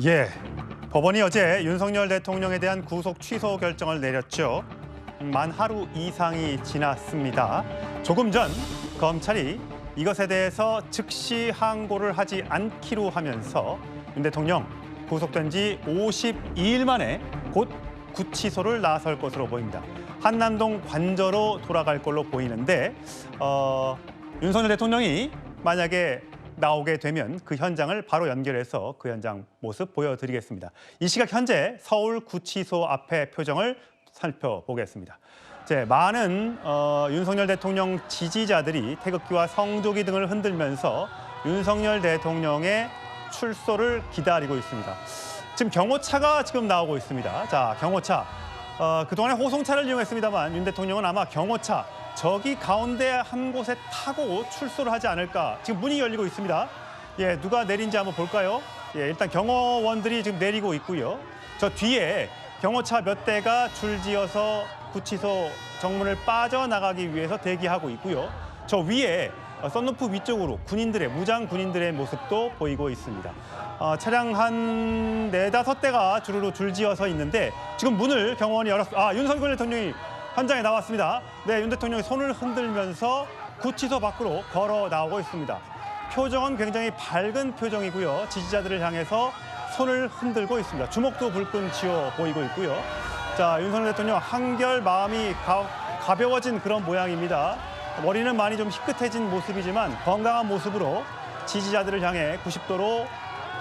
예, 법원이 어제 윤석열 대통령에 대한 구속 취소 결정을 내렸죠. 만 하루 이상이 지났습니다. 조금 전 검찰이 이것에 대해서 즉시 항고를 하지 않기로 하면서 윤 대통령 구속된 지 52일 만에 곧 구치소를 나설 것으로 보입니다. 한남동 관저로 돌아갈 걸로 보이는데 윤석열 대통령이 만약에 나오게 되면 그 현장을 바로 연결해서 그 현장 모습 보여드리겠습니다. 이 시각 현재 서울구치소 앞의 표정을 살펴보겠습니다. 많은 윤석열 대통령 지지자들이 태극기와 성조기 등을 흔들면서 윤석열 대통령의 출소를 기다리고 있습니다. 지금 경호차가 지금 나오고 있습니다. 자, 경호차. 그동안에 호송차를 이용했습니다만 윤 대통령은 아마 경호차 저기 가운데 한 곳에 타고 출소를 하지 않을까. 지금 문이 열리고 있습니다. 예, 누가 내린지 한번 볼까요? 예, 일단 경호원들이 지금 내리고 있고요. 저 뒤에 경호차 몇 대가 줄지어서 구치소 정문을 빠져나가기 위해서 대기하고 있고요. 저 위에 썬루프 위쪽으로 무장 군인들의 모습도 보이고 있습니다. 차량 한 4~5대가 주르르 줄지어서 있는데 지금 문을 경호원이 열었습니다. 윤석열 대통령이 현장에 나왔습니다. 네, 윤 대통령이 손을 흔들면서 구치소 밖으로 걸어 나오고 있습니다. 표정은 굉장히 밝은 표정이고요. 지지자들을 향해서 손을 흔들고 있습니다. 주먹도 불끈 쥐어 보이고 있고요. 자, 윤석열 대통령 한결 마음이 가벼워진 그런 모양입니다. 머리는 많이 좀 희끗해진 모습이지만 건강한 모습으로 지지자들을 향해 90도로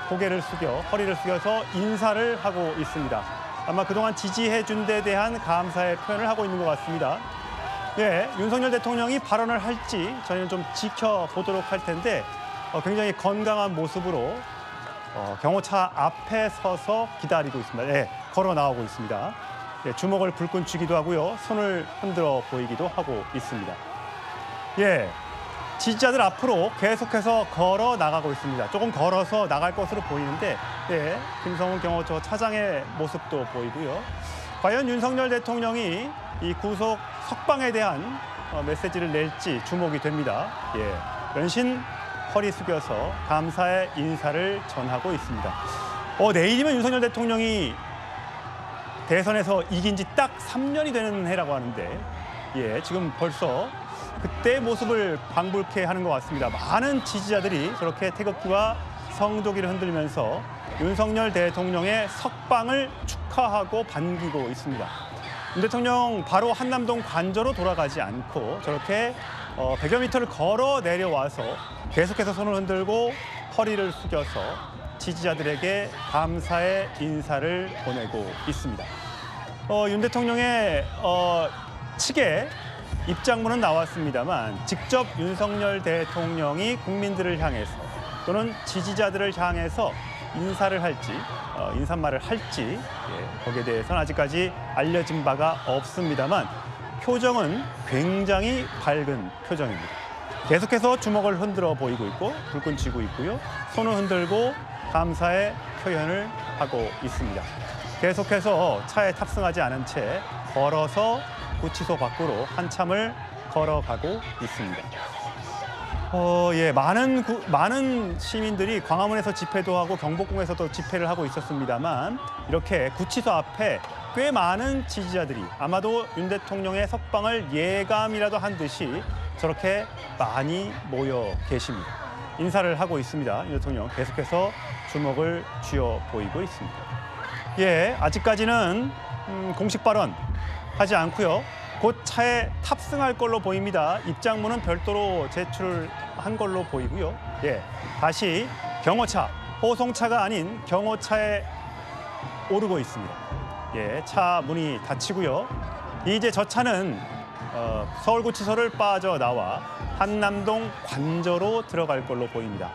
고개를 숙여 허리를 숙여서 인사를 하고 있습니다. 아마 그동안 지지해준 데 대한 감사의 표현을 하고 있는 것 같습니다. 예, 윤석열 대통령이 발언을 할지 저희는 좀 지켜보도록 할 텐데 굉장히 건강한 모습으로 경호차 앞에 서서 기다리고 있습니다. 예, 걸어 나오고 있습니다. 예, 주먹을 불끈 쥐기도 하고요. 손을 흔들어 보이기도 하고 있습니다. 예, 지지자들 앞으로 계속해서 걸어 나가고 있습니다. 조금 걸어서 나갈 것으로 보이는데 예, 김성훈 경호처 차장의 모습도 보이고요. 과연 윤석열 대통령이 이 구속 석방에 대한 메시지를 낼지 주목이 됩니다. 예, 연신 허리 숙여서 감사의 인사를 전하고 있습니다. 내일이면 윤석열 대통령이 대선에서 이긴 지 딱 3년이 되는 해라고 하는데 예, 지금 벌써 그때의 모습을 방불케 하는 것 같습니다. 많은 지지자들이 저렇게 태극기와 성조기를 흔들면서 윤석열 대통령의 석방을 축하하고 반기고 있습니다. 윤 대통령 바로 한남동 관저로 돌아가지 않고 저렇게 100여 미터를 걸어 내려와서 계속해서 손을 흔들고 허리를 숙여서 지지자들에게 감사의 인사를 보내고 있습니다. 윤 대통령의 측에 입장문은 나왔습니다만 직접 윤석열 대통령이 국민들을 향해서 또는 지지자들을 향해서 인사를 할지 인사말을 할지 거기에 대해서는 아직까지 알려진 바가 없습니다만 표정은 굉장히 밝은 표정입니다. 계속해서 주먹을 흔들어 보이고 있고 불끈 쥐고 있고요. 손을 흔들고 감사의 표현을 하고 있습니다. 계속해서 차에 탑승하지 않은 채 걸어서 구치소 밖으로 한참을 걸어가고 있습니다. 예, 많은 시민들이 광화문에서 집회도 하고 경복궁에서도 집회를 하고 있었습니다만 이렇게 구치소 앞에 꽤 많은 지지자들이 아마도 윤 대통령의 석방을 예감이라도 한 듯이 저렇게 많이 모여 계십니다. 인사를 하고 있습니다. 윤 대통령 계속해서 주먹을 쥐어 보이고 있습니다. 예, 아직까지는 공식 발언 하지 않고요. 곧 차에 탑승할 걸로 보입니다. 입장문은 별도로 제출한 걸로 보이고요. 예, 다시 경호차, 호송차가 아닌 경호차에 오르고 있습니다. 예, 차 문이 닫히고요. 이제 저 차는 서울구치소를 빠져나와 한남동 관저로 들어갈 걸로 보입니다.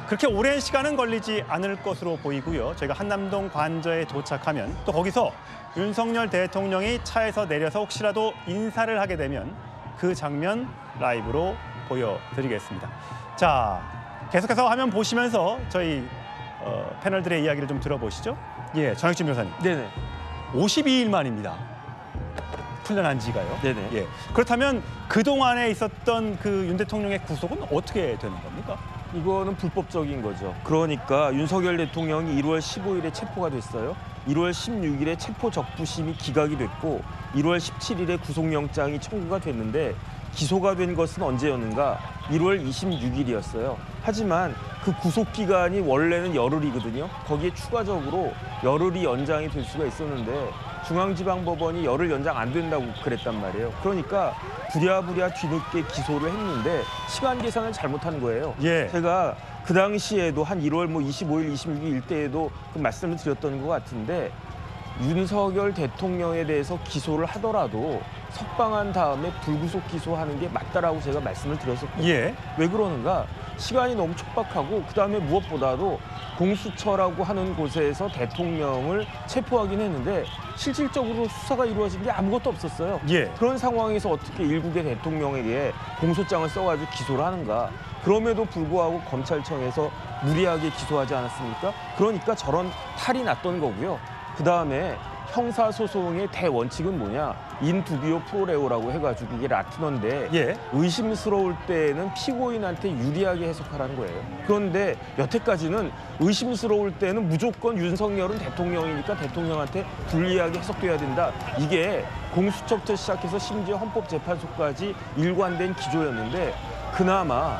그렇게 오랜 시간은 걸리지 않을 것으로 보이고요. 저희가 한남동 관저에 도착하면 또 거기서 윤석열 대통령이 차에서 내려서 혹시라도 인사를 하게 되면 그 장면 라이브로 보여드리겠습니다. 자, 계속해서 화면 보시면서 저희 패널들의 이야기를 좀 들어보시죠. 예, 전혁진 변호사님. 네네. 52일 만입니다. 풀려난 지가요. 네네. 예. 그렇다면 그동안에 있었던 그 윤 대통령의 구속은 어떻게 되는 겁니까? 이거는 불법적인 거죠. 그러니까 윤석열 대통령이 1월 15일에 체포가 됐어요. 1월 16일에 체포 적부심이 기각이 됐고 1월 17일에 구속영장이 청구가 됐는데 기소가 된 것은 언제였는가? 1월 26일이었어요. 하지만 그 구속기간이 원래는 열흘이거든요. 거기에 추가적으로 열흘이 연장이 될 수가 있었는데 중앙지방법원이 열흘 연장 안 된다고 그랬단 말이에요. 그러니까 부랴부랴 뒤늦게 기소를 했는데 시간 계산을 잘못한 거예요. 예. 제가 그 당시에도 한 1월 25일, 26일 때에도 그 말씀을 드렸던 것 같은데 윤석열 대통령에 대해서 기소를 하더라도 석방한 다음에 불구속 기소하는 게 맞다라고 제가 말씀을 드렸었거든요. 예. 왜 그러는가? 시간이 너무 촉박하고 그다음에 무엇보다도 공수처라고 하는 곳에서 대통령을 체포하긴 했는데 실질적으로 수사가 이루어진 게 아무것도 없었어요. 예. 그런 상황에서 어떻게 일국의 대통령에게 공소장을 써가지고 기소를 하는가? 그럼에도 불구하고 검찰청에서 무리하게 기소하지 않았습니까? 그러니까 저런 탈이 났던 거고요. 그다음에 형사소송의 대원칙은 뭐냐? 인두비오 프로레오라고 해가지고 이게 라틴어인데 예. 의심스러울 때는 피고인한테 유리하게 해석하라는 거예요. 그런데 여태까지는 의심스러울 때는 무조건 윤석열은 대통령이니까 대통령한테 불리하게 해석돼야 된다. 이게 공수처부터 시작해서 심지어 헌법재판소까지 일관된 기조였는데 그나마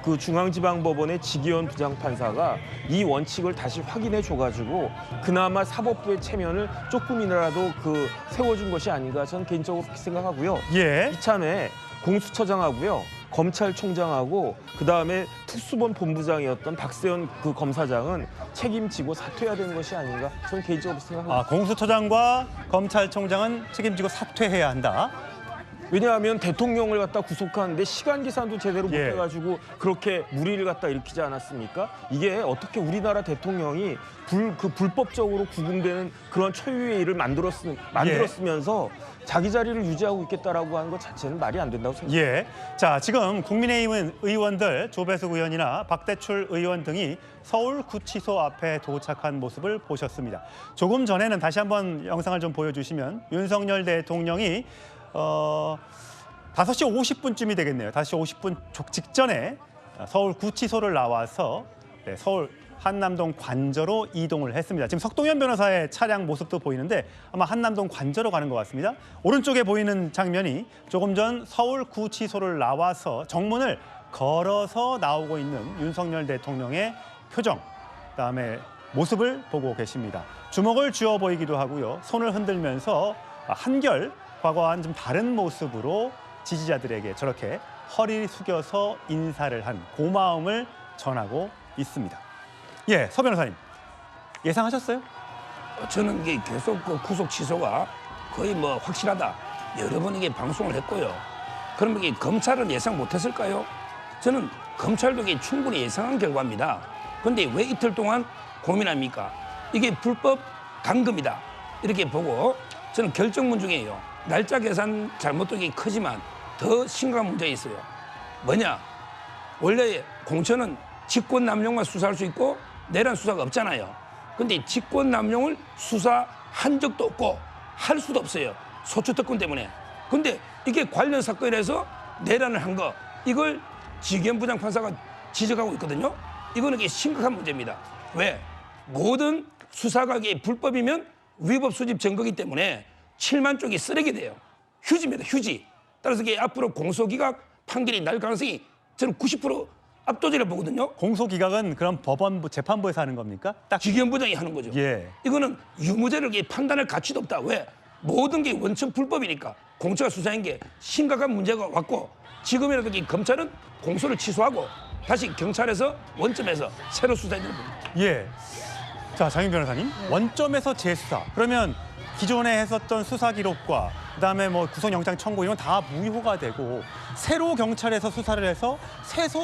그 중앙지방법원의 지기현 부장판사가 이 원칙을 다시 확인해 줘가지고 그나마 사법부의 체면을 조금이라도 세워준 것이 아닌가 저는 개인적으로 그렇게 생각하고요. 예. 이참에 공수처장하고요, 검찰총장하고 그다음에 특수본 본부장이었던 박세현 그 검사장은 책임지고 사퇴해야 되는 것이 아닌가 저는 개인적으로 생각합니다. 공수처장과 검찰총장은 책임지고 사퇴해야 한다. 왜냐하면 대통령을 갖다 구속하는데 시간 계산도 제대로 못 예. 해가지고 그렇게 무리를 갖다 일으키지 않았습니까? 이게 어떻게 우리나라 대통령이 불법적으로 구금되는 그런 초유의 일을 만들었으면서 자기 자리를 유지하고 있겠다라고 하는 것 자체는 말이 안 된다고 생각합니다. 예. 자, 지금 국민의힘 의원들 조배숙 의원이나 박대출 의원 등이 서울구치소 앞에 도착한 모습을 보셨습니다. 조금 전에는 다시 한번 영상을 좀 보여주시면 윤석열 대통령이 5시 50분쯤이 되겠네요. 5시 50분 직전에 서울구치소를 나와서 서울 한남동 관저로 이동을 했습니다. 지금 석동현 변호사의 차량 모습도 보이는데 아마 한남동 관저로 가는 것 같습니다. 오른쪽에 보이는 장면이 조금 전 서울구치소를 나와서 정문을 걸어서 나오고 있는 윤석열 대통령의 표정, 그다음에 모습을 보고 계십니다. 주먹을 쥐어 보이기도 하고요. 손을 흔들면서 한결 과거와는 좀 다른 모습으로 지지자들에게 저렇게 허리 숙여서 인사를 한 고마움을 전하고 있습니다. 예, 서 변호사님 예상하셨어요? 저는 이게 계속 그 구속 취소가 거의 확실하다. 여러 번 이게 방송을 했고요. 그럼 이게 검찰은 예상 못했을까요? 저는 검찰도 이게 충분히 예상한 결과입니다. 그런데 왜 이틀 동안 고민합니까? 이게 불법 감금이다. 이렇게 보고 저는 결정문 중에요. 날짜 계산 잘못된 게 크지만 더 심각한 문제가 있어요. 뭐냐? 원래 공천은 직권남용만 수사할 수 있고 내란 수사가 없잖아요. 근데 직권남용을 수사한 적도 없고 할 수도 없어요. 소추특권 때문에. 근데 이게 관련 사건이라서 내란을 한 거 이걸 지기현 부장판사가 지적하고 있거든요. 이거는 이게 심각한 문제입니다. 왜? 모든 수사가 이게 불법이면 위법 수집 증거이기 때문에 7만 쪽이 쓰레기 돼요. 휴지입니다. 휴지. 따라서 이게 앞으로 공소기각 판결이 날 가능성이 저는 90% 압도적이라고 보거든요. 공소기각은 그럼 법원부 재판부에서 하는 겁니까? 딱 지기현 부장이 하는 거죠. 예. 이거는 유무죄를 판단할 가치도 없다. 왜? 모든 게 원천 불법이니까 공처가 수사한 게 심각한 문제가 왔고 지금이라도 이 검찰은 공소를 취소하고 다시 경찰에서 원점에서 새로 수사해야 되는 겁니다. 예. 자, 장윤 변호사님, 원점에서 재수사. 그러면 기존에 했었던 수사 기록과 그다음에 구속영장 청구 이건 다 무효가 되고 새로 경찰에서 수사를 해서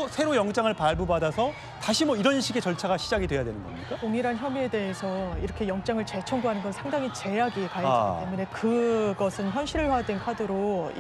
새로 영장을 발부받아서 다시 이런 식의 절차가 시작이 돼야 되는 겁니까? 동일한 혐의에 대해서 이렇게 영장을 재청구하는 건 상당히 제약이 가해지기 때문에 그것은 현실화된 카드로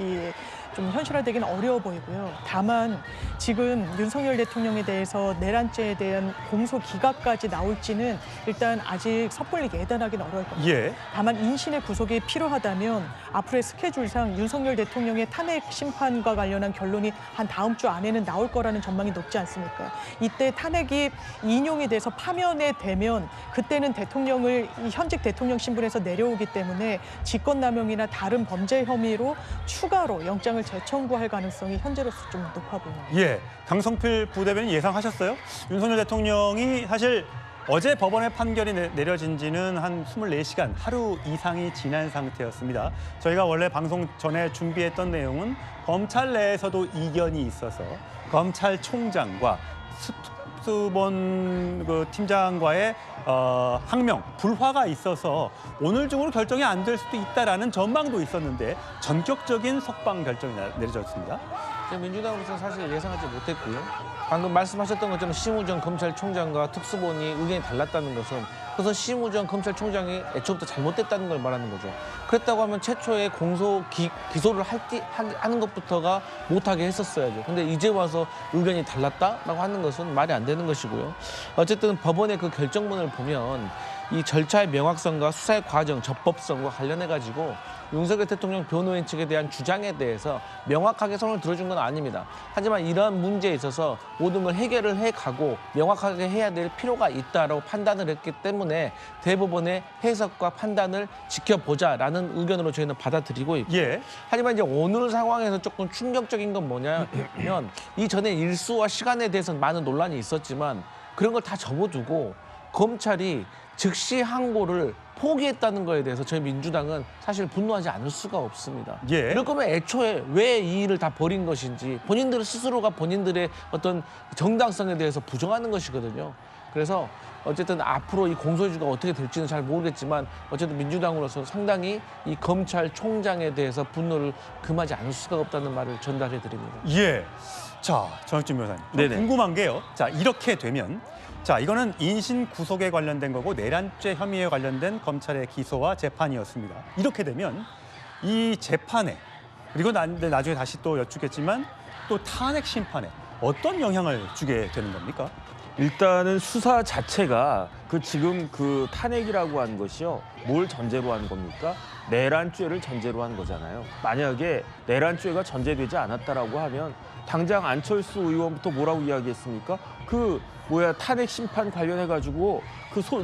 좀 좀 현실화되기는 어려워 보이고요. 다만 지금 윤석열 대통령에 대해서 내란죄에 대한 공소 기각까지 나올지는 일단 아직 섣불리 예단하기는 어려울 겁니다. 예. 다만 인신의 구속이 필요하다면 앞으로의 스케줄상 윤석열 대통령의 탄핵 심판과 관련한 결론이 한 다음 주 안에는 나올 거라는 전망이 높지 않습니까? 이때 탄핵이 인용이 돼서 파면에 되면 그때는 대통령을 이 현직 대통령 신분에서 내려오기 때문에 직권남용이나 다른 범죄 혐의로 추가로 영장을 재청구할 가능성이 현재로서 좀 높아 보입니다. 예. 강성필 부대변인 예상하셨어요? 윤석열 대통령이 사실 어제 법원의 판결이 내려진 지는 한 24시간, 하루 이상이 지난 상태였습니다. 저희가 원래 방송 전에 준비했던 내용은 검찰 내에서도 이견이 있어서 검찰총장과 특수본 그 팀장과의 항명, 불화가 있어서 오늘 중으로 결정이 안 될 수도 있다라는 전망도 있었는데 전격적인 석방 결정이 내려졌습니다. 민주당으로서는 사실 예상하지 못했고요. 방금 말씀하셨던 것처럼 심우정 검찰총장과 특수본이 의견이 달랐다는 것은 그것은 심우정 검찰총장이 애초부터 잘못됐다는 걸 말하는 거죠. 그랬다고 하면 최초에 기소를 하는 것부터가 못하게 했었어야죠. 근데 이제 와서 의견이 달랐다라고 하는 것은 말이 안 되는 것이고요. 어쨌든 법원의 그 결정문을 보면 이 절차의 명확성과 수사의 과정, 적법성과 관련해가지고 윤석열 대통령 변호인 측에 대한 주장에 대해서 명확하게 손을 들어준 건 아닙니다. 하지만 이러한 문제에 있어서 모든 걸 해결을 해가고 명확하게 해야 될 필요가 있다라고 판단을 했기 때문에 대법원의 해석과 판단을 지켜보자라는 의견으로 저희는 받아들이고 있고 예. 하지만 이제 오늘 상황에서 조금 충격적인 건 뭐냐면 이전에 일수와 시간에 대해서는 많은 논란이 있었지만 그런 걸 다 접어두고 검찰이 즉시 항고를 포기했다는 거에 대해서 저희 민주당은 사실 분노하지 않을 수가 없습니다. 예. 이럴 거면 애초에 왜 이 일을 다 벌인 것인지 본인들 스스로가 본인들의 어떤 정당성에 대해서 부정하는 것이거든요. 그래서 어쨌든 앞으로 이 공소유지가 어떻게 될지는 잘 모르겠지만 어쨌든 민주당으로서 상당히 이 검찰총장에 대해서 분노를 금하지 않을 수가 없다는 말을 전달해 드립니다. 예. 자, 정혁진 변호사님. 좀 네네. 궁금한 게요. 자, 이렇게 되면 자, 이거는 인신 구속에 관련된 거고 내란죄 혐의에 관련된 검찰의 기소와 재판이었습니다. 이렇게 되면 이 재판에 그리고 나중에 다시 또 여쭙겠지만 또 탄핵 심판에 어떤 영향을 주게 되는 겁니까? 일단은 수사 자체가 지금 탄핵이라고 한 것이요. 뭘 전제로 한 겁니까? 내란죄를 전제로 한 거잖아요. 만약에 내란죄가 전제되지 않았다라고 하면 당장 안철수 의원부터 뭐라고 이야기했습니까? 탄핵 심판 관련해가지고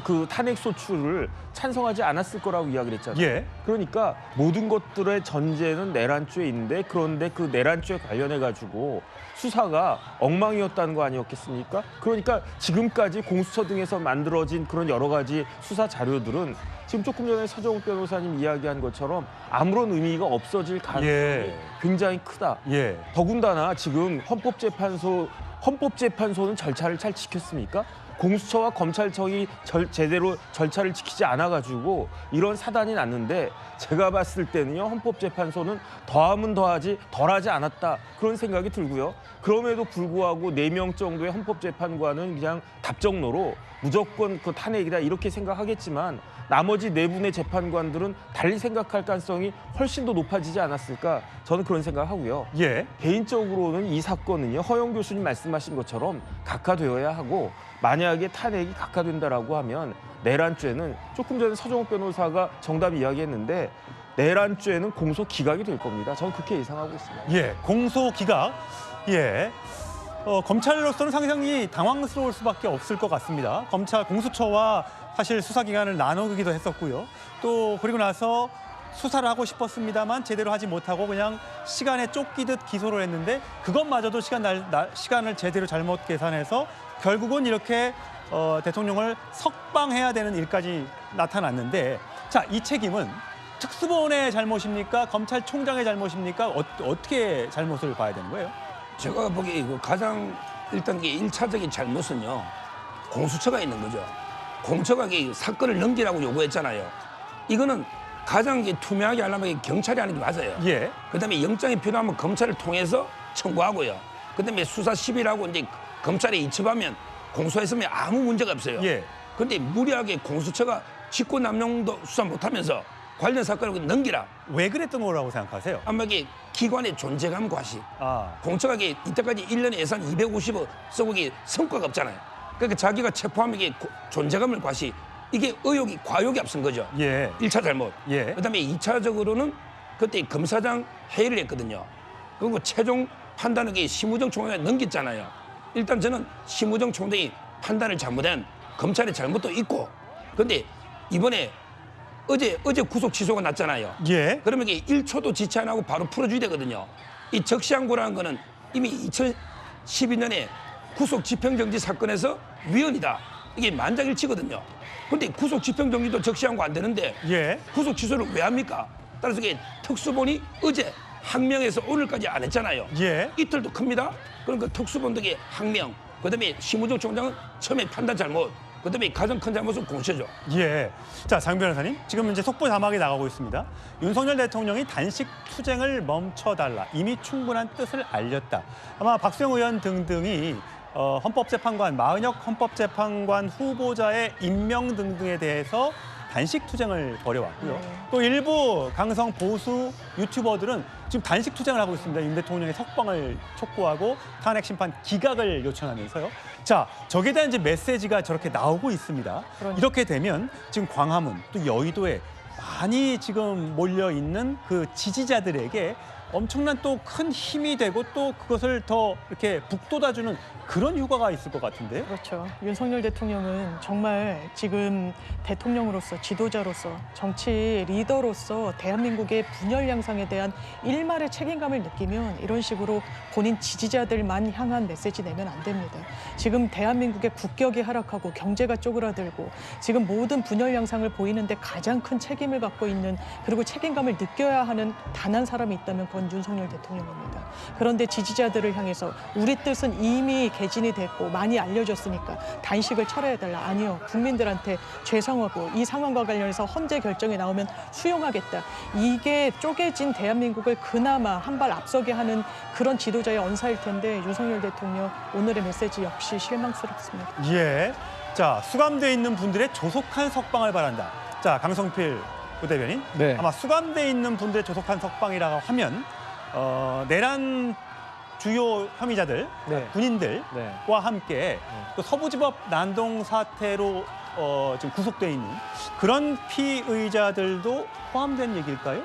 그 탄핵 소추를 찬성하지 않았을 거라고 이야기를 했잖아요. 예. 그러니까 모든 것들의 전제는 내란죄인데 그런데 그 내란죄 관련해가지고 수사가 엉망이었다는 거 아니었겠습니까? 그러니까 지금까지 공수처 등에서 만들어진 그런 여러 가지 수사 자료들은 지금 조금 전에 서정욱 변호사님 이야기한 것처럼 아무런 의미가 없어질 가능성이 예. 굉장히 크다. 예. 더군다나 지금 헌법재판소는 절차를 잘 지켰습니까? 공수처와 검찰청이 제대로 절차를 지키지 않아가지고 이런 사단이 났는데 제가 봤을 때는요. 헌법재판소는 더하면 더하지 덜하지 않았다 그런 생각이 들고요. 그럼에도 불구하고 4명 정도의 헌법재판관은 그냥 답정너로 무조건 탄핵이다 이렇게 생각하겠지만 나머지 4분의 재판관들은 달리 생각할 가능성이 훨씬 더 높아지지 않았을까 저는 그런 생각하고요. 예. 개인적으로는 이 사건은요. 허영 교수님 말씀하신 것처럼 각하되어야 하고 만약에 탄핵이 각하된다라고 하면 내란죄는 조금 전에 서정욱 변호사가 정답 이야기했는데 내란죄는 공소 기각이 될 겁니다. 저는 그렇게 예상하고 있습니다. 예. 공소 기각. 예. 검찰로서는 상당히 당황스러울 수밖에 없을 것 같습니다. 공수처와 사실 수사기관을 나누기도 했었고요. 또 그리고 나서 수사를 하고 싶었습니다만 제대로 하지 못하고 그냥 시간에 쫓기듯 기소를 했는데 그것마저도 시간을 제대로 잘못 계산해서 결국은 이렇게 대통령을 석방해야 되는 일까지 나타났는데 자, 이 책임은 특수본의 잘못입니까? 검찰총장의 잘못입니까? 어떻게 잘못을 봐야 되는 거예요? 제가 보기에 가장 일단 일차적인 잘못은요. 공수처가 있는 거죠. 공수처가 사건을 넘기라고 요구했잖아요. 이거는 가장 투명하게 하려면 경찰이 하는 게 맞아요. 예. 그다음에 영장이 필요하면 검찰을 통해서 청구하고요. 그다음에 수사 시비라고 이제 검찰에 이첩하면 공소했으면 아무 문제가 없어요. 예. 그런데 무리하게 공수처가 직권남용도 수사 못하면서 관련 사건을 넘기라. 왜 그랬던 거라고 생각하세요? 아마 이게 기관의 존재감 과시. 아, 공청하게 이때까지 1년에 예산 250억 쓰고 이게 성과가 없잖아요. 그러니까 자기가 체포하면 이게 존재감을 과시. 이게 의혹이 과욕이 앞선 거죠. 예. 1차 잘못. 예. 그다음에 2차적으로는 그때 검사장 회의를 했거든요. 그리고 최종 판단을 심우정 총장에 넘겼잖아요. 일단 저는 심우정 총장이 판단을 잘못한 검찰의 잘못도 있고, 근데 이번에 어제 구속 취소가 났잖아요. 예. 그러면 이게 1초도 지체 안 하고 바로 풀어줘야 되거든요. 이 적시항고라는 거는 이미 2012년에 구속 집행정지 사건에서 위헌이다. 이게 만장일치거든요. 근데 구속 집행정지도 적시항고 안 되는데 예. 구속 취소를 왜 합니까? 따라서 이게 특수본이 어제 항명해서 오늘까지 안 했잖아요. 예. 이틀도 큽니다. 그러니까 특수본 덕에 항명, 그다음에 심우정 총장은 처음에 판단 잘못, 그다음에 가장 큰 잘못은 공셔죠. 예. 자, 장 변호사님, 지금 이제 속보 자막이 나가고 있습니다. 윤석열 대통령이 단식 투쟁을 멈춰달라. 이미 충분한 뜻을 알렸다. 아마 박수영 의원 등등이 헌법재판관, 마은혁 헌법재판관 후보자의 임명 등등에 대해서 단식 투쟁을 벌여왔고요. 네. 또 일부 강성 보수 유튜버들은 지금 단식 투쟁을 하고 있습니다. 윤 대통령의 석방을 촉구하고 탄핵 심판 기각을 요청하면서요. 자, 저기에 대한 이제 메시지가 저렇게 나오고 있습니다. 그러니까. 이렇게 되면 지금 광화문 또 여의도에 많이 지금 몰려 있는 그 지지자들에게 엄청난 또 큰 힘이 되고 또 그것을 더 이렇게 북돋아주는 그런 효과가 있을 것 같은데요. 그렇죠. 윤석열 대통령은 정말 지금 대통령으로서, 지도자로서, 정치 리더로서 대한민국의 분열 양상에 대한 일말의 책임감을 느끼면 이런 식으로 본인 지지자들만 향한 메시지 내면 안 됩니다. 지금 대한민국의 국격이 하락하고 경제가 쪼그라들고 지금 모든 분열 양상을 보이는데 가장 큰 책임을 갖고 있는, 그리고 책임감을 느껴야 하는 단 한 사람이 있다면 그건 윤석열 대통령입니다. 그런데 지지자들을 향해서 우리 뜻은 이미 개진이 됐고 많이 알려졌으니까 단식을 철회해달라. 아니요. 국민들한테 죄송하고 이 상황과 관련해서 헌재 결정이 나오면 수용하겠다. 이게 쪼개진 대한민국을 그나마 한 발 앞서게 하는 그런 지도자의 언사일 텐데 윤석열 대통령 오늘의 메시지 역시 실망스럽습니다. 예. 자, 수감돼 있는 분들의 조속한 석방을 바란다. 자, 강성필 부대변인. 네. 아마 수감돼 있는 분들의 조속한 석방이라고 하면 내란 주요 혐의자들, 네. 군인들과 네. 함께 또 서부지법 난동 사태로 지금 구속돼 있는 그런 피의자들도 포함된 얘기일까요?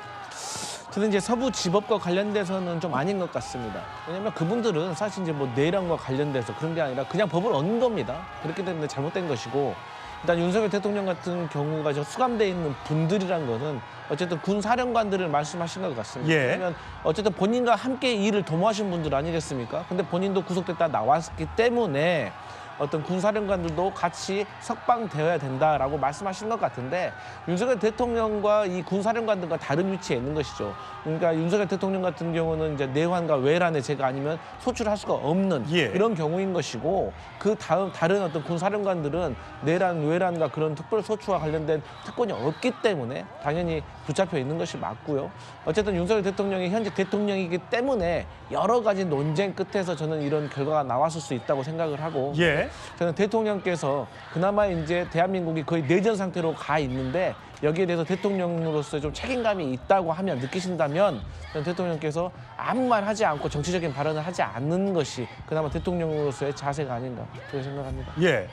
저는 이제 서부지법과 관련돼서는 좀 아닌 것 같습니다. 왜냐하면 그분들은 사실 이제 뭐 내란과 관련돼서 그런 게 아니라 그냥 법을 얻는 겁니다. 그렇기 때문에 잘못된 것이고, 일단 윤석열 대통령 같은 경우가 저 수감돼 있는 분들이란 것은 어쨌든 군 사령관들을 말씀하신 것 같습니다. 예. 왜냐하면 어쨌든 본인과 함께 일을 도모하신 분들 아니겠습니까? 근데 본인도 구속됐다 나왔기 때문에 어떤 군사령관들도 같이 석방되어야 된다라고 말씀하신 것 같은데, 윤석열 대통령과 이 군사령관들과 다른 위치에 있는 것이죠. 그러니까 윤석열 대통령 같은 경우는 이제 내환과 외란에 제가 아니면 소출할 수가 없는 예. 이런 경우인 것이고, 그 다음 다른 어떤 군사령관들은 내란, 외란과 그런 특별 소추와 관련된 특권이 없기 때문에 당연히 붙잡혀 있는 것이 맞고요. 어쨌든 윤석열 대통령이 현재 대통령이기 때문에 여러 가지 논쟁 끝에서 저는 이런 결과가 나왔을 수 있다고 생각을 하고, 예. 저는 대통령께서 그나마 이제 대한민국이 거의 내전 상태로 가 있는데 여기에 대해서 대통령으로서 좀 책임감이 있다고 하면, 느끼신다면 저는 대통령께서 아무 말 하지 않고 정치적인 발언을 하지 않는 것이 그나마 대통령으로서의 자세가 아닌가 그렇게 생각합니다. 예.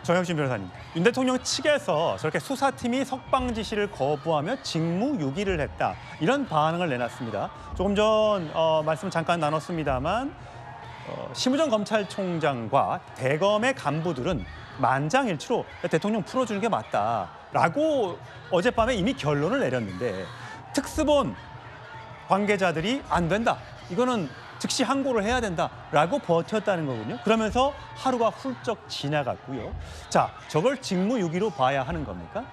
정혁신 변호사님, 윤 대통령 측에서 저렇게 수사팀이 석방 지시를 거부하며 직무유기를 했다. 이런 반응을 내놨습니다. 조금 전 말씀 잠깐 나눴습니다만 심우정 검찰총장과 대검의 간부들은 만장일치로 대통령 풀어주는 게 맞다라고 어젯밤에 이미 결론을 내렸는데, 특수본 관계자들이 안 된다. 이거는 즉시 항고를 해야 된다라고 버텼다는 거군요. 그러면서 하루가 훌쩍 지나갔고요. 자, 저걸 직무유기로 봐야 하는 겁니까?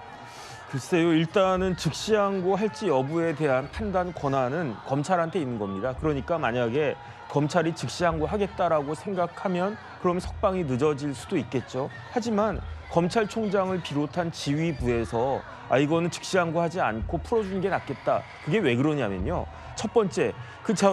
글쎄요, 일단은 즉시 항고할지 여부에 대한 판단 권한은 검찰한테 있는 겁니다. 그러니까 만약에 검찰이 즉시 항고하겠다라고 생각하면 그럼 석방이 늦어질 수도 있겠죠. 하지만 검찰총장을 비롯한 지휘부에서 이거는 즉시 항고하지 않고 풀어주는 게 낫겠다. 그게 왜 그러냐면요. 첫 번째,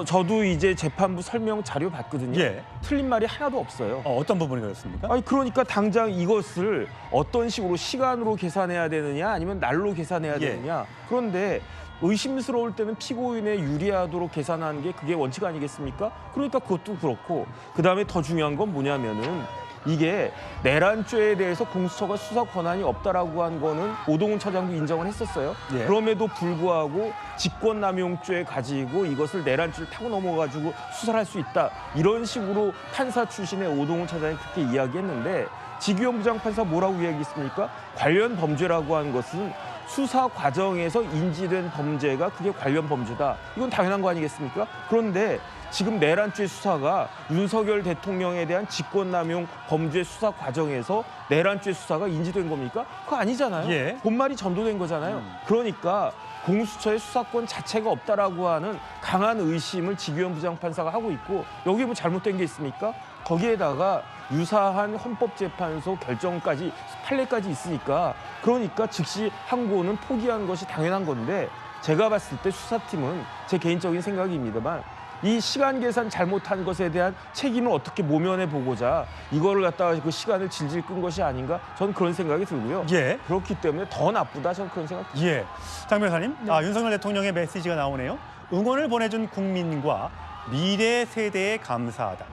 저도 이제 재판부 설명 자료 봤거든요. 예. 틀린 말이 하나도 없어요. 어떤 부분이 그렇습니까? 그러니까 당장 이것을 어떤 식으로 시간으로 계산해야 되느냐 아니면 날로 계산해야 예. 되느냐. 그런데 의심스러울 때는 피고인에 유리하도록 계산하는 게 그게 원칙 아니겠습니까? 그러니까 그것도 그렇고 그다음에 더 중요한 건 뭐냐면은 이게 내란죄에 대해서 공수처가 수사 권한이 없다라고 한 거는 오동훈 차장도 인정을 했었어요. 예. 그럼에도 불구하고 직권남용죄 가지고 이것을 내란죄를 타고 넘어가지고 수사를 할 수 있다. 이런 식으로 판사 출신의 오동훈 차장이 그렇게 이야기했는데 지규현 부장판사 뭐라고 이야기했습니까? 관련 범죄라고 하는 것은 수사 과정에서 인지된 범죄가 그게 관련 범죄다. 이건 당연한 거 아니겠습니까? 그런데 지금 내란죄 수사가 윤석열 대통령에 대한 직권남용 범죄 수사 과정에서 내란죄 수사가 인지된 겁니까? 그거 아니잖아요. 예. 본말이 전도된 거잖아요. 그러니까 공수처의 수사권 자체가 없다라고 하는 강한 의심을 지규현 부장판사가 하고 있고 여기에 뭐 잘못된 게 있습니까? 거기에다가 유사한 헌법재판소 결정까지 판례까지 있으니까 그러니까 즉시 항고는 포기하는 것이 당연한 건데 제가 봤을 때 수사팀은 제 개인적인 생각입니다만 이 시간 계산 잘못한 것에 대한 책임을 어떻게 모면해 보고자 이거를 갖다가 그 시간을 질질 끈 것이 아닌가 저는 그런 생각이 들고요. 예. 그렇기 때문에 더 나쁘다 저는 그런 생각. 예. 장 변호사님, 윤석열 대통령의 메시지가 나오네요. 응원을 보내준 국민과 미래 세대에 감사하다.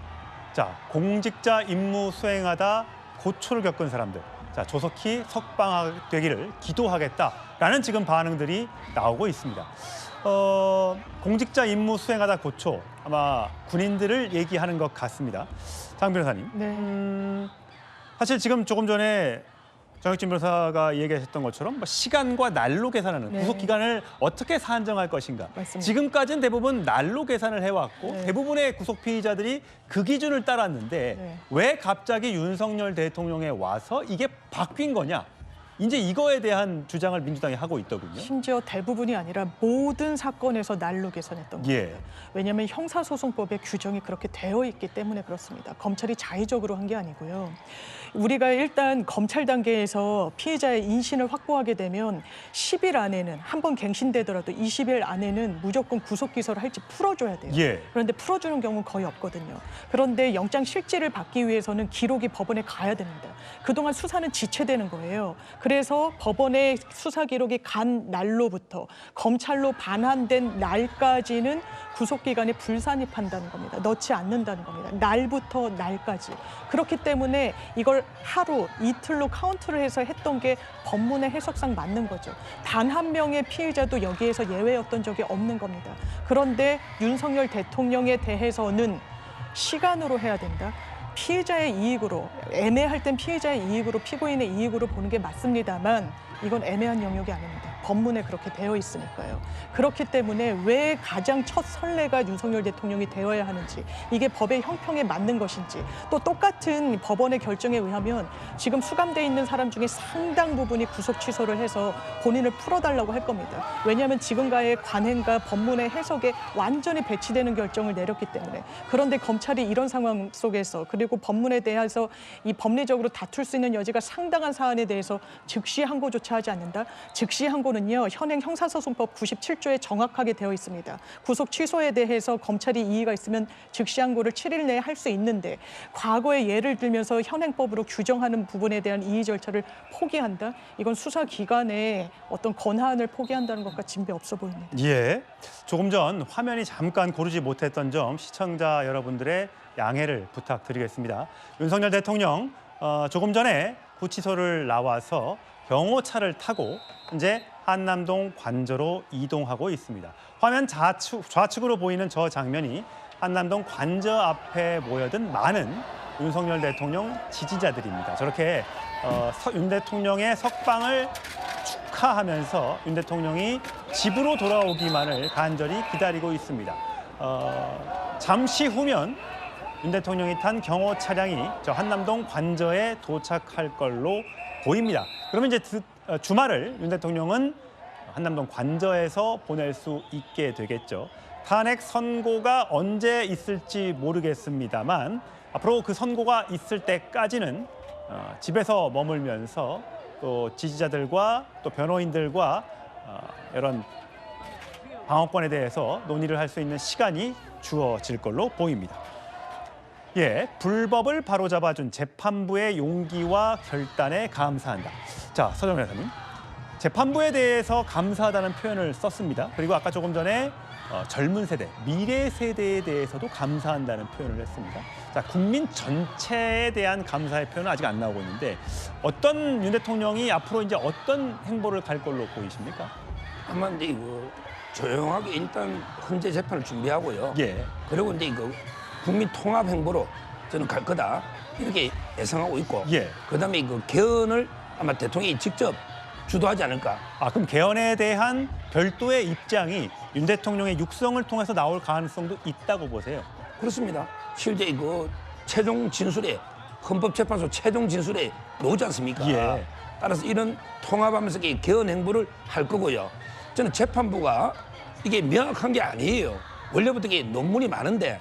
자, 공직자 임무 수행하다 고초를 겪은 사람들. 자, 조속히 석방되기를 기도하겠다라는 지금 반응들이 나오고 있습니다. 공직자 임무 수행하다 고초 아마 군인들을 얘기하는 것 같습니다. 장 변호사님. 네. 사실 지금 조금 전에 정혁진 변호사가 얘기하셨던 것처럼 시간과 날로 계산하는 네. 구속 기간을 어떻게 산정할 것인가. 맞습니다. 지금까지는 대부분 날로 계산을 해왔고 네. 대부분의 구속 피의자들이 그 기준을 따랐는데 네. 왜 갑자기 윤석열 대통령에 와서 이게 바뀐 거냐. 이제 이거에 대한 주장을 민주당이 하고 있더군요. 심지어 대부분이 아니라 모든 사건에서 날로 계산했던 예. 겁니다. 왜냐하면 형사소송법에 규정이 그렇게 되어 있기 때문에 그렇습니다. 검찰이 자의적으로 한 게 아니고요. 우리가 일단 검찰 단계에서 피해자의 인신을 확보하게 되면 10일 안에는 한 번 갱신되더라도 20일 안에는 무조건 구속기소를 할지 풀어줘야 돼요. 예. 그런데 풀어주는 경우는 거의 없거든요. 그런데 영장 실질을 받기 위해서는 기록이 법원에 가야 됩니다. 그동안 수사는 지체되는 거예요. 그래서 법원의 수사 기록이 간 날로부터 검찰로 반환된 날까지는 구속기간에 불산입한다는 겁니다. 넣지 않는다는 겁니다. 날부터 날까지. 그렇기 때문에 이걸 하루, 이틀로 카운트를 해서 했던 게 법문의 해석상 맞는 거죠. 단 한 명의 피의자도 여기에서 예외였던 적이 없는 겁니다. 그런데 윤석열 대통령에 대해서는 시간으로 해야 된다. 피해자의 이익으로, 애매할 땐 피해자의 이익으로, 피고인의 이익으로 보는 게 맞습니다만 이건 애매한 영역이 아닙니다. 법문에 그렇게 되어 있으니까요. 그렇기 때문에 왜 가장 첫 선례가 윤석열 대통령이 되어야 하는지, 이게 법의 형평에 맞는 것인지, 또 똑같은 법원의 결정에 의하면 지금 수감돼 있는 사람 중에 상당 부분이 구속 취소를 해서 본인을 풀어달라고 할 겁니다. 왜냐하면 지금과의 관행과 법문의 해석에 완전히 배치되는 결정을 내렸기 때문에. 그런데 검찰이 이런 상황 속에서 그리고 법문에 대해서 이 법리적으로 다툴 수 있는 여지가 상당한 사안에 대해서 즉시 항고조차 하지 않는다. 즉시 항고는요, 현행 형사소송법 97조에 정확하게 되어 있습니다. 구속 취소에 대해서 검찰이 이의가 있으면 즉시 항고를 7일 내에 할 수 있는데 과거에 예를 들면서 현행법으로 규정하는 부분에 대한 이의 절차를 포기한다? 이건 수사 기관의 어떤 권한을 포기한다는 것과 진배 없어 보입니다. 예. 조금 전 화면이 잠깐 고르지 못했던 점 시청자 여러분들의 양해를 부탁드리겠습니다. 윤석열 대통령 조금 전에 구치소를 나와서 경호차를 타고 이제 한남동 관저로 이동하고 있습니다. 화면 좌측으로 보이는 저 장면이 한남동 관저 앞에 모여든 많은 윤석열 대통령 지지자들입니다. 저렇게 윤 대통령의 석방을 축하하면서 윤 대통령이 집으로 돌아오기만을 간절히 기다리고 있습니다. 잠시 후면 윤 대통령이 탄 경호 차량이 저 한남동 관저에 도착할 걸로 보입니다. 그러면 이제 주말을 윤 대통령은 한남동 관저에서 보낼 수 있게 되겠죠. 탄핵 선고가 언제 있을지 모르겠습니다만 앞으로 그 선고가 있을 때까지는 집에서 머물면서 또 지지자들과 또 변호인들과 이런 방어권에 대해서 논의를 할 수 있는 시간이 주어질 걸로 보입니다. 예, 불법을 바로잡아준 재판부의 용기와 결단에 감사한다. 자, 서정 변호사님. 재판부에 대해서 감사하다는 표현을 썼습니다. 그리고 아까 조금 전에 젊은 세대, 미래 세대에 대해서도 감사한다는 표현을 했습니다. 자, 국민 전체에 대한 감사의 표현은 아직 안 나오고 있는데 어떤 윤 대통령이 앞으로 이제 어떤 행보를 갈 걸로 보이십니까? 아마 이제 이거 조용하게 일단 헌재 재판을 준비하고요. 예. 그리고 이제 이거 국민 통합 행보로 저는 갈 거다 이렇게 예상하고 있고. 예. 그다음에 이거 개헌을 아마 대통령이 직접 주도하지 않을까. 아, 그럼 개헌에 대한 별도의 입장이 윤 대통령의 육성을 통해서 나올 가능성도 있다고 보세요? 그렇습니다. 실제 이거 최종 진술에 헌법재판소 최종 진술에 나오지 않습니까? 예. 따라서 이런 통합하면서 이게 개헌 행보를 할 거고요. 저는 재판부가 이게 명확한 게 아니에요. 원래부터 이게 논문이 많은데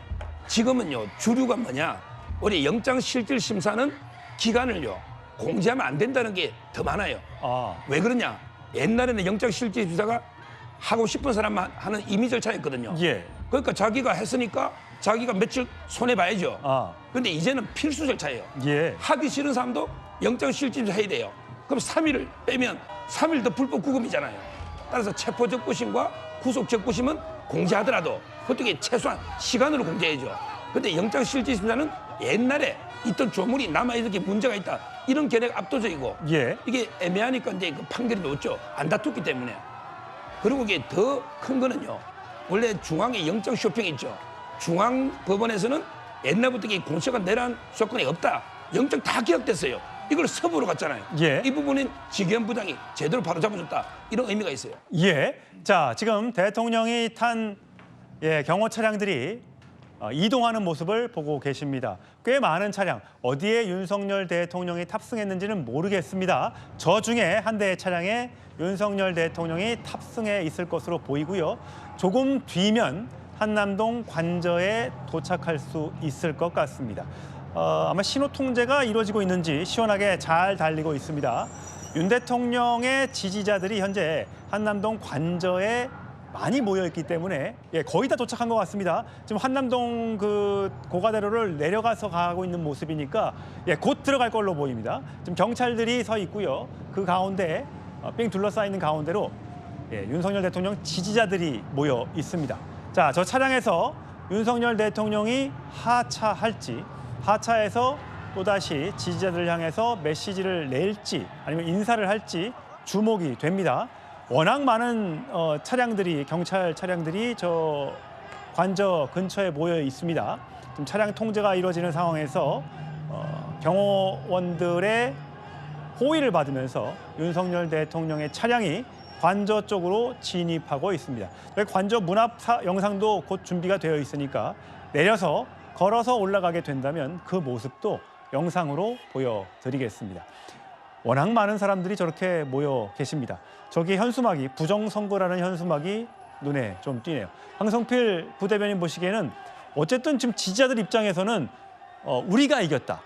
지금은요 주류가 뭐냐? 우리 영장실질심사는 기간을요 공지하면 안 된다는 게 더 많아요. 아, 왜 그러냐? 옛날에는 영장실질심사가 하고 싶은 사람만 하는 임의 절차였거든요. 예. 그러니까 자기가 했으니까 자기가 며칠 손해 봐야죠. 아, 근데 이제는 필수 절차예요. 예. 하기 싫은 사람도 영장실질심사 해야 돼요. 그럼 3일을 빼면 3일 더 불법 구금이잖아요. 따라서 체포적부심과 구속적부심은 공지하더라도 어떻게 최소한 시간으로 공지해야죠. 근데 영장실질심사는 옛날에 있던 조문이 남아있는 게 문제가 있다. 이런 견해가 압도적이고 예. 이게 애매하니까 이제 그 판결이 나왔죠. 안 다퉜기 때문에. 그리고 이게 더 큰 거는요. 원래 중앙에 영장 쇼핑이 있죠. 중앙법원에서는 옛날부터 이 공소가 내란 조건이 없다. 영장 다 기각됐어요. 이걸 서부로 갔잖아요. 예. 이 부분은 지기현 부장이 제대로 바로잡아줬다. 이런 의미가 있어요. 예. 자, 지금 대통령이 탄 경호 차량들이 이동하는 모습을 보고 계십니다. 꽤 많은 차량, 어디에 윤석열 대통령이 탑승했는지는 모르겠습니다. 저 중에 한 대의 차량에 윤석열 대통령이 탑승해 있을 것으로 보이고요. 조금 뒤면 한남동 관저에 도착할 수 있을 것 같습니다. 아마 신호 통제가 이루어지고 있는지 시원하게 잘 달리고 있습니다. 윤 대통령의 지지자들이 현재 한남동 관저에 많이 모여 있기 때문에 거의 다 도착한 것 같습니다. 지금 한남동 그 고가대로를 내려가서 가고 있는 모습이니까 곧 들어갈 걸로 보입니다. 지금 경찰들이 서 있고요. 그 가운데 삥 둘러싸여 있는 가운데로 윤석열 대통령 지지자들이 모여 있습니다. 자, 저 차량에서 윤석열 대통령이 하차할지, 하차해서 또다시 지지자들을 향해서 메시지를 낼지 아니면 인사를 할지 주목이 됩니다. 워낙 많은 차량들이, 경찰 차량들이 저 관저 근처에 모여 있습니다. 지금 차량 통제가 이루어지는 상황에서 경호원들의 호의를 받으면서 윤석열 대통령의 차량이 관저 쪽으로 진입하고 있습니다. 관저 문 앞 영상도 곧 준비가 되어 있으니까 내려서 걸어서 올라가게 된다면 그 모습도 영상으로 보여드리겠습니다. 워낙 많은 사람들이 저렇게 모여 계십니다. 저기 현수막이, 부정선거라는 현수막이 눈에 좀 띄네요. 황성필 부대변인 보시기에는 어쨌든 지금 지지자들 입장에서는 우리가 이겼다.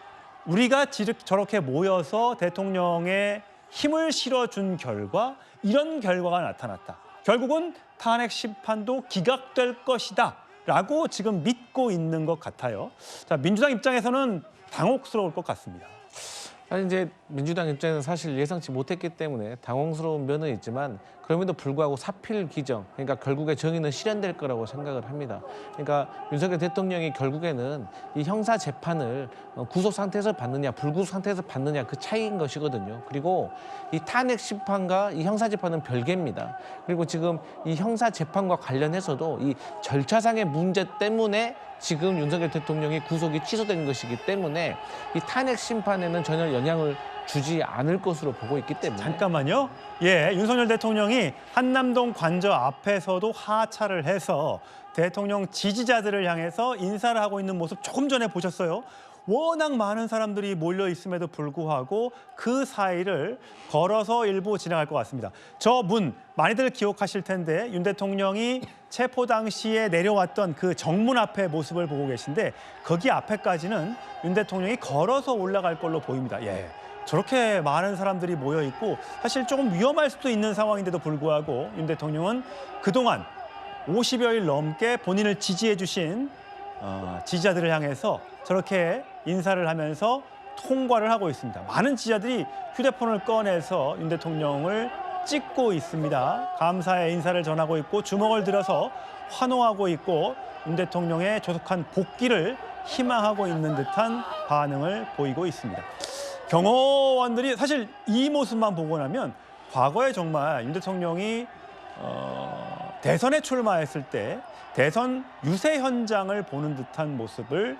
우리가 저렇게 모여서 대통령에 힘을 실어준 결과 이런 결과가 나타났다. 결국은 탄핵 심판도 기각될 것이다. 라고 지금 믿고 있는 것 같아요. 자, 민주당 입장에서는 당혹스러울 것 같습니다. 아니 이제 민주당 입장에서는 사실 예상치 못했기 때문에 당황스러운 면은 있지만 그럼에도 불구하고 사필 규정, 그러니까 결국에 정의는 실현될 거라고 생각을 합니다. 그러니까 윤석열 대통령이 결국에는 이 형사 재판을 구속 상태에서 받느냐 불구속 상태에서 받느냐 그 차이인 것이거든요. 그리고 이 탄핵 심판과 이 형사 재판은 별개입니다. 그리고 지금 이 형사 재판과 관련해서도 이 절차상의 문제 때문에 지금 윤석열 대통령이 구속이 취소된 것이기 때문에 이 탄핵 심판에는 전혀 영향을 주지 않을 것으로 보고 있기 때문에. 잠깐만요. 윤석열 대통령이 한남동 관저 앞에서도 하차를 해서 대통령 지지자들을 향해서 인사를 하고 있는 모습 조금 전에 보셨어요. 워낙 많은 사람들이 몰려 있음에도 불구하고 그 사이를 걸어서 일부 지나갈 것 같습니다. 저 문 많이들 기억하실 텐데 윤 대통령이 체포 당시에 내려왔던 그 정문 앞의 모습을 보고 계신데 거기 앞에까지는 윤 대통령이 걸어서 올라갈 걸로 보입니다. 예. 저렇게 많은 사람들이 모여 있고 사실 조금 위험할 수도 있는 상황인데도 불구하고 윤 대통령은 그동안 50여일 넘게 본인을 지지해 주신 지지자들을 향해서 저렇게 인사를 하면서 통과를 하고 있습니다. 많은 지지자들이 휴대폰을 꺼내서 윤 대통령을 찍고 있습니다. 감사의 인사를 전하고 있고 주먹을 들어서 환호하고 있고 윤 대통령의 조속한 복귀를 희망하고 있는 듯한 반응을 보이고 있습니다. 경호원들이 사실 이 모습만 보고 나면 과거에 정말 윤 대통령이 대선에 출마했을 때 대선 유세 현장을 보는 듯한 모습을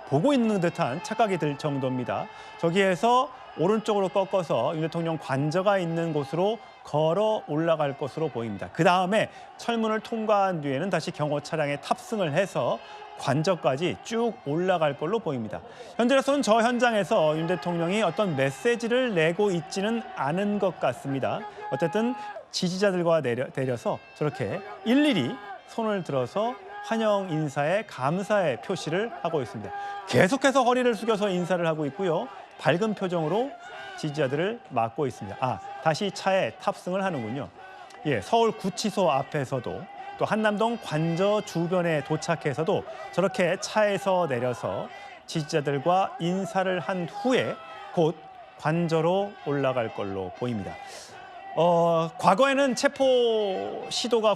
보고 있는 듯한 착각이 들 정도입니다. 저기에서 오른쪽으로 꺾어서 윤 대통령 관저가 있는 곳으로 걸어 올라갈 것으로 보입니다. 그 다음에 철문을 통과한 뒤에는 다시 경호 차량에 탑승을 해서 관저까지 쭉 올라갈 걸로 보입니다. 현재로서는 저 현장에서 윤 대통령이 어떤 메시지를 내고 있지는 않은 것 같습니다. 어쨌든 지지자들과 내려서 저렇게 일일이 손을 들어서 환영 인사에 감사의 표시를 하고 있습니다. 계속해서 허리를 숙여서 인사를 하고 있고요. 밝은 표정으로 지지자들을 맞고 있습니다. 다시 차에 탑승을 하는군요. 예, 서울 구치소 앞에서도 또 한남동 관저 주변에 도착해서도 저렇게 차에서 내려서 지지자들과 인사를 한 후에 곧 관저로 올라갈 걸로 보입니다. 과거에는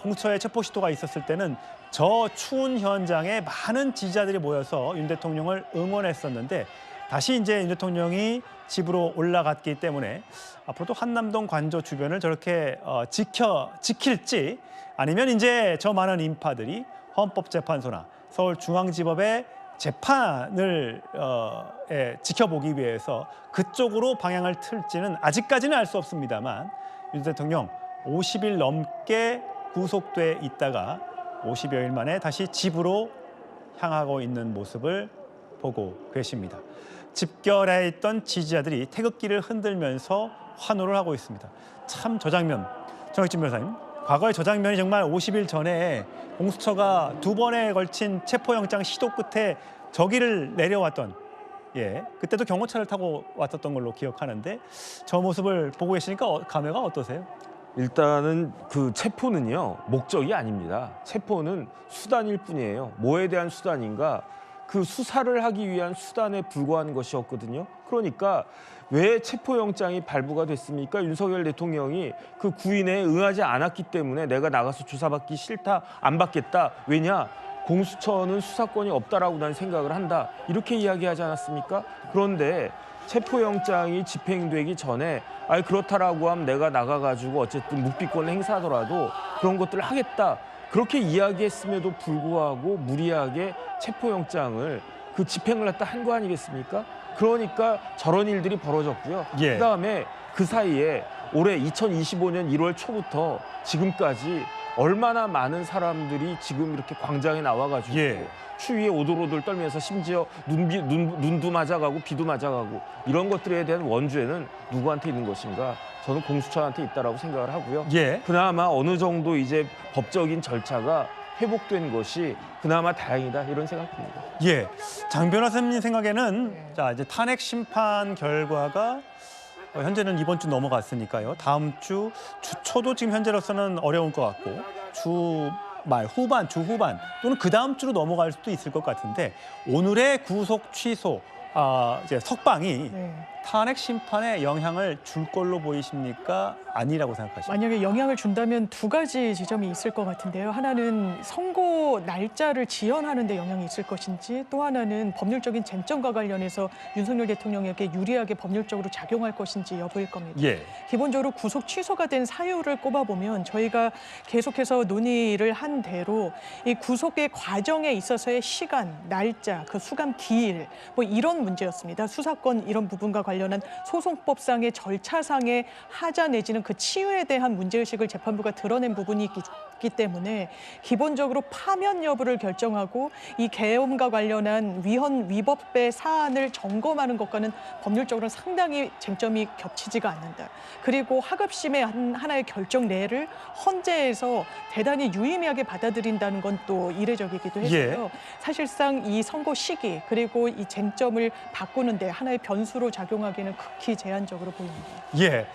공수처의 체포 시도가 있었을 때는 저 추운 현장에 많은 지지자들이 모여서 윤 대통령을 응원했었는데 다시 이제 윤 대통령이 집으로 올라갔기 때문에 앞으로도 한남동 관저 주변을 저렇게 지킬지 아니면 이제 저 많은 인파들이 헌법재판소나 서울중앙지법의 재판을 지켜보기 위해서 그쪽으로 방향을 틀지는 아직까지는 알 수 없습니다만 윤 대통령 50일 넘게 구속돼 있다가 50여일 만에 다시 집으로 향하고 있는 모습을 보고 계십니다. 집결해 있던 지지자들이 태극기를 흔들면서 환호를 하고 있습니다. 참 저 장면, 정혁진 변호사님, 과거에 저 장면이 정말 50일 전에 공수처가 2번에 걸친 체포영장 시도 끝에 저기를 내려왔던 그때도 경호차를 타고 왔었던 걸로 기억하는데 저 모습을 보고 계시니까 감회가 어떠세요? 일단은 그 체포는요 목적이 아닙니다. 체포는 수단일 뿐이에요. 뭐에 대한 수단인가? 그 수사를 하기 위한 수단에 불과한 것이었거든요. 그러니까 왜 체포영장이 발부가 됐습니까? 윤석열 대통령이 그 구인에 응하지 않았기 때문에 내가 나가서 조사받기 싫다, 안 받겠다. 왜냐? 공수처는 수사권이 없다라고 난 생각을 한다. 이렇게 이야기하지 않았습니까? 그런데 체포영장이 집행되기 전에 그렇다라고 하면 내가 나가가지고 어쨌든 묵비권을 행사하더라도 그런 것들을 하겠다. 그렇게 이야기했음에도 불구하고 무리하게 체포영장을 그 집행을 갖다 한 거 아니겠습니까? 그러니까 저런 일들이 벌어졌고요. 그다음에 그 사이에 올해 2025년 1월 초부터 지금까지 얼마나 많은 사람들이 지금 이렇게 광장에 나와가지고 추위에 오돌오돌 떨면서 심지어 눈도 맞아가고 비도 맞아가고 이런 것들에 대한 원죄는 누구한테 있는 것인가? 저는 공수처한테 있다라고 생각을 하고요. 그나마 어느 정도 이제 법적인 절차가 회복된 것이 그나마 다행이다 이런 생각입니다. 장 변호사님 생각에는 자 이제 탄핵 심판 결과가 현재는 이번 주 넘어갔으니까요. 다음 주 초도 지금 현재로서는 어려울 것 같고 주 후반 또는 그 다음 주로 넘어갈 수도 있을 것 같은데 오늘의 구속 취소 이제 석방이 탄핵 심판에 영향을 줄 걸로 보이십니까? 아니라고 생각하십니까? 만약에 영향을 준다면 두 가지 지점이 있을 것 같은데요. 하나는 선고 날짜를 지연하는 데 영향이 있을 것인지 또 하나는 법률적인 쟁점과 관련해서 윤석열 대통령에게 유리하게 법률적으로 작용할 것인지 여부일 겁니다. 기본적으로 구속 취소가 된 사유를 꼽아보면 저희가 계속해서 논의를 한 대로 이 구속의 과정에 있어서의 시간, 날짜, 그 수감 기일 뭐 이런 문제였습니다. 수사권 이런 부분과 관련한 소송법상의 절차상의 하자 내지는 그 치유에 대한 문제의식을 재판부가 드러낸 부분이 없기 때문에 기본적으로 파면 여부를 결정하고 이 계엄과 관련한 위헌위법의 사안을 점검하는 것과는 법률적으로 상당히 쟁점이 겹치지가 않는다. 그리고 하급심의 하나의 결정례를 헌재에서 대단히 유의미하게 받아들인다는 건 또 이례적이기도 했고요. 사실상 이 선고 시기 그리고 이 쟁점을 바꾸는데 하나의 변수로 작용하기는 극히 제한적으로 보입니다. 예.